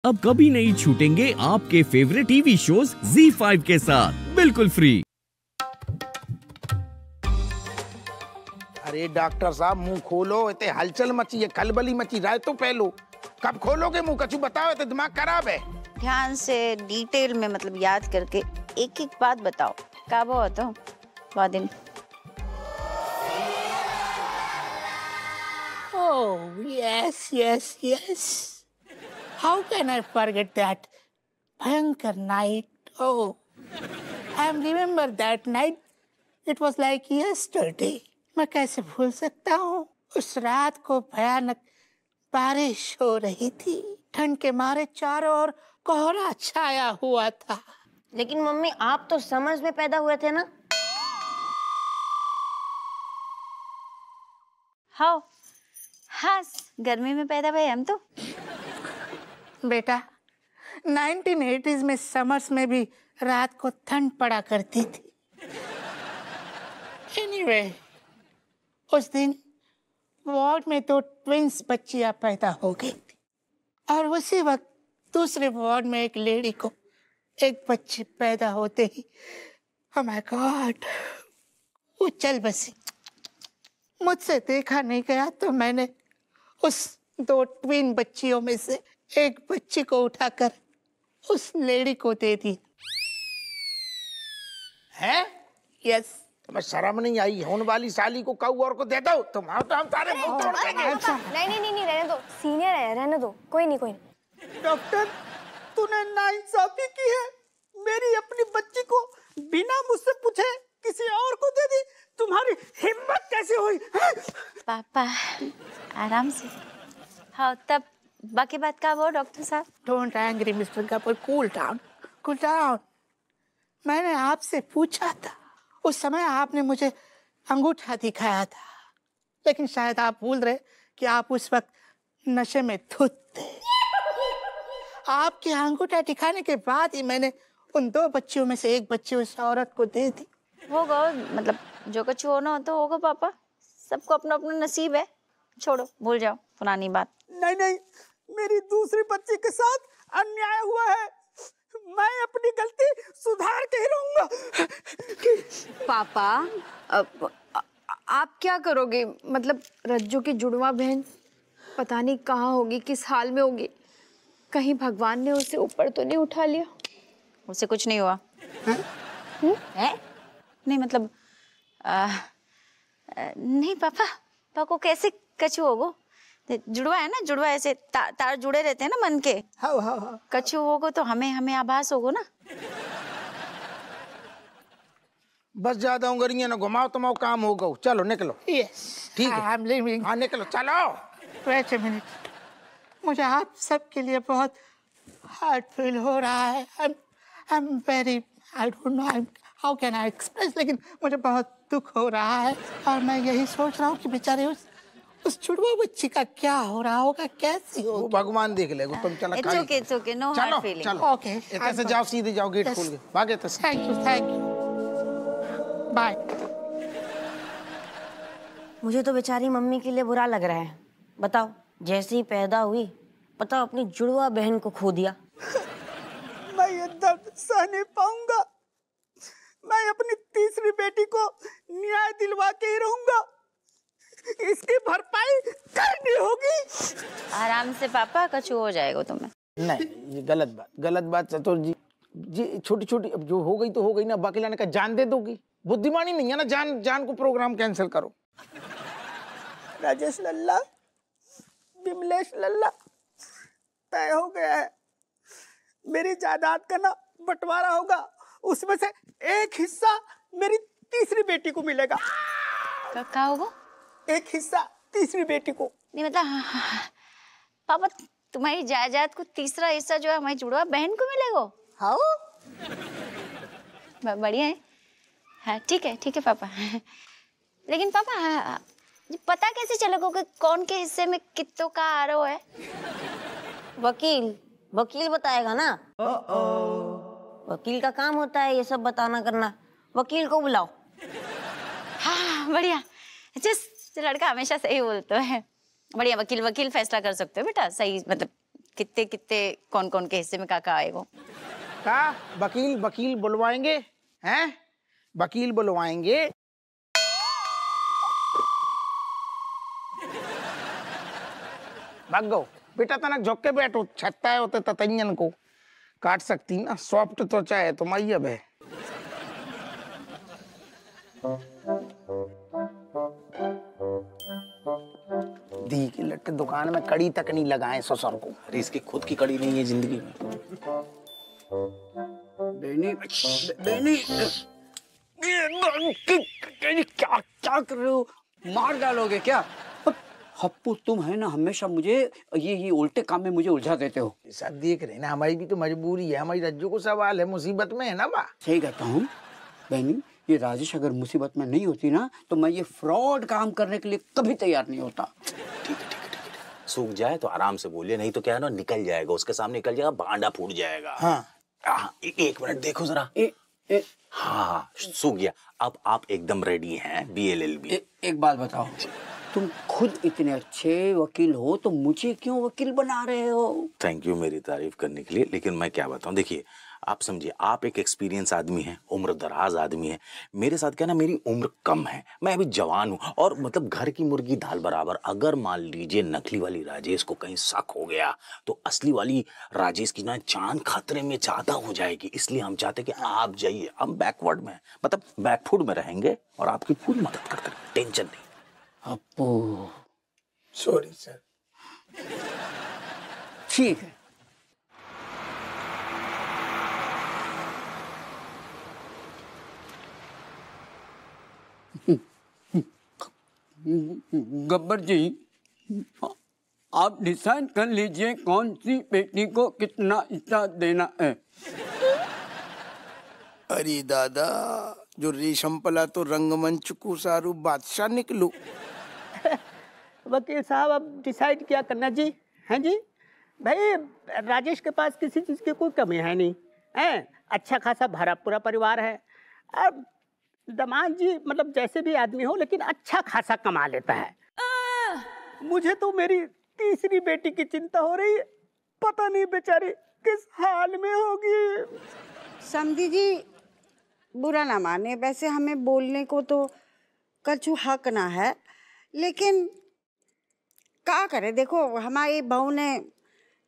अब कभी नहीं छूटेंगे आपके फेवरेट टीवी शोज ZEE5 के साथ बिल्कुल फ्री। अरे डॉक्टर साहब मुंह खोलो, इतने हलचल मची है, खलबली मची रहा है तो पहलो कब खोलोगे मुंह? कछु बताओ, तो दिमाग खराब है। ध्यान से डिटेल में मतलब याद करके एक एक बात बताओ। क्या बात हो वादिन? Oh, yes, yes, yes. How can I forget that Bhayankar night? Oh, I remember that night. It was like yesterday. मैं कैसे भूल सकता हूँ? उस रात को भयानक बारिश हो रही थी। ठंड के मारे चारों ओर कोहरा छाया हुआ था। लेकिन मम्मी आप तो समर्स में पैदा हुए थे ना? हाँ हाँ, गर्मी में पैदा हुए हम तो। बेटा 1980s में समर्स में भी रात को ठंड पड़ा करती थी। Anyway, उस दिन वार्ड में 2 ट्विंस बच्चियां पैदा हो गई थी और उसी वक्त दूसरे वार्ड में एक लेडी को एक बच्ची पैदा होते ही oh my God, वो चल बसी। मुझसे देखा नहीं गया तो मैंने उस 2 ट्विन बच्चियों में से एक बच्ची को उठाकर उस लेडी को दे दी। हैं? यस। तुम्हें शर्म नहीं आई? होने वाली साली को कऊ और को दे दो, तुम्हारा तो हम सारे मुंह तोड़ देंगे। नहीं रहने दो, सीनियर है, रहने दो, कोई नहीं। डॉक्टर तूने नाइंसाफी की है। मेरी अपनी बच्ची को बिना मुझसे पूछे किसी और को दे दी। तुम्हारी हिम्मत कैसे हुई? पापा आराम से। हाँ तब बाकी बात का वो डॉक्टर साहब। Don't angry mister Kapoor, cool down, cool down. मैंने आपसे पूछा था, उस समय आपने मुझे अंगूठा दिखाया था, लेकिन शायद आप भूल रहे कि आप उस वक्त नशे में धुत थे। आपके अंगूठा दिखाने के बाद ही मैंने उन 2 बच्चियों में से एक बच्ची उस औरत को दे दी। होगा, मतलब जो कुछ होना हो तो होगा पापा, सबको अपना अपना नसीब है। छोड़ो, भूल जाओ पुरानी बात। नहीं, मेरी दूसरी बच्ची के साथ अन्याय हुआ है। मैं अपनी गलती सुधार के ही रहूंगा। पापा आप क्या करोगे? मतलब रज्जू की जुड़वा बहन पता नहीं कहाँ होगी, किस हाल में होगी। कहीं भगवान ने उसे ऊपर तो नहीं उठा लिया? उसे कुछ नहीं हुआ है? नहीं मतलब नहीं पापा को कैसे कछु होगो? जुड़वा है ना, जुड़वा ऐसे तार जुड़े रहते हैं ना मन के। हाँ। कछु होगो तो हमें आभास होगो ना। बस ज्यादा उंगलियां ना घुमाओ, तुम्हारा काम होगा। चलो निकलो। यस, ठीक है। I am leaving. हाँ निकलो, चलो। वेट अ मिनट, मुझे आप सबके लिए बहुत हार्ड फील हो रहा है। I am very, I don't know how can I express, लेकिन मुझे बहुत दुख हो रहा है और मैं यही सोच रहा हूँ कि बेचारे उस छुड़वा बच्ची का क्या हो रहा होगा, कैसी हो। वो भगवान देख लेगा। तुम चलो। It's okay, no hard feeling. चलो। ओके, इतने से जाओ, सीधे जाओ, गेट खोल के भागे। Thank you. बाय। मुझे तो बेचारी मम्मी के लिए बुरा लग रहा है। बताओ, जैसे ही पैदा हुई पता अपनी जुड़वा बहन को खो दिया। मैं ये दर्द सह नहीं पाऊंगा। मैं अपनी तीसरी बेटी को न्याय दिलवा के ही रहूंगा। इसकी भरपाई करनी होगी। आराम से पापा, कछु हो जाएगा तुम्हें। नहीं, ये गलत बात चतुर जी छोटी अब जो हो गई तो हो गई ना। बाकी लाने का जान दे दोगी? बुद्धिमानी नहीं है ना, जान को प्रोग्राम कैंसिल करो। राजेश लल्ला, विमलेश लल्ला, तय हो गया है। मेरी जायदाद का ना बंटवारा होगा, उसमें से एक हिस्सा मेरी तीसरी बेटी को मिलेगा। क्या होगा? एक हिस्सा तीसरी बेटी को। नहीं मतलब पापा तुम्हारी जायदाद को तीसरा हिस्सा जो है हमारी जुड़वा बहन को मिलेगा? हाँ, बढ़िया है। हाँ ठीक है पापा। लेकिन पापा पता कैसे चलेगा कि कौन के हिस्से में कितों का आरोप है? वकील बताएगा ना। वकील का काम होता है ये सब बताना करना। वकील को बुलाओ। हाँ बढ़िया, लड़का हमेशा सही बोलता है। बढ़िया, वकील फैसला कर सकते हो बेटा, सही मतलब कितने कितने कौन कौन के हिस्से में का आएगा? का वकील बुलवाएंगे हैं? वकील बुलवाएंगे। भाग गो बेटा, तनक झुक के बैठो, छत्ता है होते ततैयन को काट सकती ना, सॉफ्ट त्वचा है तुम्हारी अब है। दी की लट्टे दुकान में कड़ी तक नहीं लगाए ससुर को। अरे इसकी खुद की कड़ी नहीं है जिंदगी में। क्या क्या कर रहे हो? मार डालोगे क्या? हप्पू तुम है ना, हमेशा मुझे ये उल्टे काम में मुझे उलझा देते हो। सब देख रहे ना, हमारी भी तो मजबूरी है, हमारी रज्जू को सवाल है, मुसीबत में है ना बा। सही कहता हूँ बहनी, ये राजेश अगर मुसीबत में नहीं होती ना तो मैं ये फ्रॉड काम करने के लिए कभी तैयार नहीं होता। ठीक है, सूख जाए तो आराम से बोलिए, नहीं तो क्या है ना, निकल जाएगा, उसके सामने निकल जाएगा, भांडा फूट जाएगा। हाँ। एक मिनट देखो जरा। हाँ सूख गया। अब आप एकदम रेडी हैं BLLB। एक बात बताओ, तुम खुद इतने अच्छे वकील हो तो मुझे क्यों वकील बना रहे हो? थैंक यू मेरी तारीफ करने के लिए, लेकिन मैं क्या बताऊं, देखिए आप समझिए, आप एक एक्सपीरियंस आदमी हैं, उम्र दराज आदमी है। मेरे साथ क्या ना, मेरी उम्र कम है, मैं अभी जवान हूं, और मतलब घर की मुर्गी दाल बराबर। अगर मान लीजिए नकली वाली राजेश को कहीं शक हो गया तो असली वाली राजेश की ना जान खतरे में ज्यादा हो जाएगी। इसलिए हम चाहते कि आप जाइए, हम बैकवर्ड में मतलब बैकफुट में रहेंगे और आपकी पूरी मदद करते रहेंगे, टेंशन नहीं। Appu sorry sir. ठीक है। गब्बर जी, आप डिसाइड कर लीजिए कौन सी बेटी को कितना हिस्सा देना है। अरे दादा, जो रेशम पला तो रंगमंच को सारू बादशाह निकलो। वकील साहब, अब डिसाइड क्या करना जी? हैं जी? भाई राजेश के पास किसी चीज़ की कोई कमी है नहीं है, अच्छा खासा भरा पूरा परिवार है। अब दामाद जी मतलब जैसे भी आदमी हो लेकिन अच्छा खासा कमा लेता है। मुझे तो मेरी तीसरी बेटी की चिंता हो रही है, पता नहीं बेचारी किस हाल में होगी। समधी जी बुरा ना माने, वैसे हमें बोलने को तो कछु हक ना है, लेकिन क्या करे, देखो हमारी बहू ने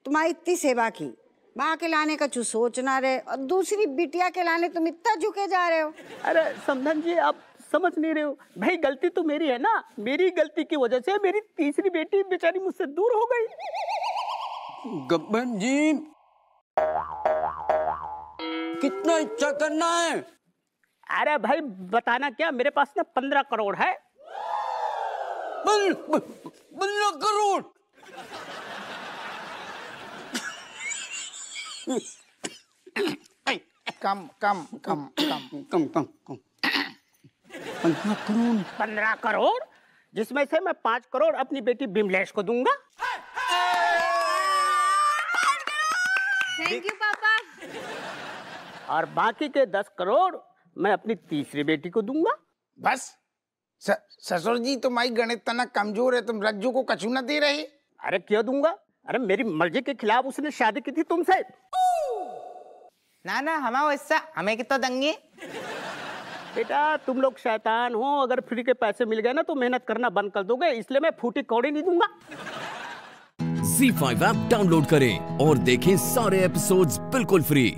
तुम्हारी इतनी सेवा की, माँ के लाने का चू सोचना रहे, और दूसरी बिटिया के लाने तुम इतना झुके जा रहे हो। अरे समधन जी, आप समझ नहीं रहे हो भाई, गलती तो मेरी है ना, मेरी गलती की वजह से मेरी तीसरी बेटी बेचारी मुझसे दूर हो गई। गब्बर जी, कितना इच्छा करना है? अरे भाई बताना क्या, मेरे पास ना 15 करोड़ है। 15 करोड़? कम कम कम कम कम कम कम 15 करोड़? 15 करोड़, जिसमें से मैं 5 करोड़ अपनी बेटी बिमलेश को दूंगा। थैंक यू पापा। और बाकी के 10 करोड़ मैं अपनी तीसरी बेटी को दूंगा। बस ससुर जी, तुम्हारी गणित तना कमजोर है, तुम रज्जू को कछु न दे रहे। अरे क्यों दूंगा? अरे मेरी मर्जी के खिलाफ उसने शादी की थी तुमसे। ना हमारा हिस्सा हमें कितना देंगे? बेटा तुम लोग शैतान हो, अगर फ्री के पैसे मिल गए ना तो मेहनत करना बंद कर दोगे, इसलिए मैं फूटी कौड़ी नहीं दूंगा। ZEE5 ऐप डाउनलोड करें और देखें सारे एपिसोड्स बिल्कुल फ्री।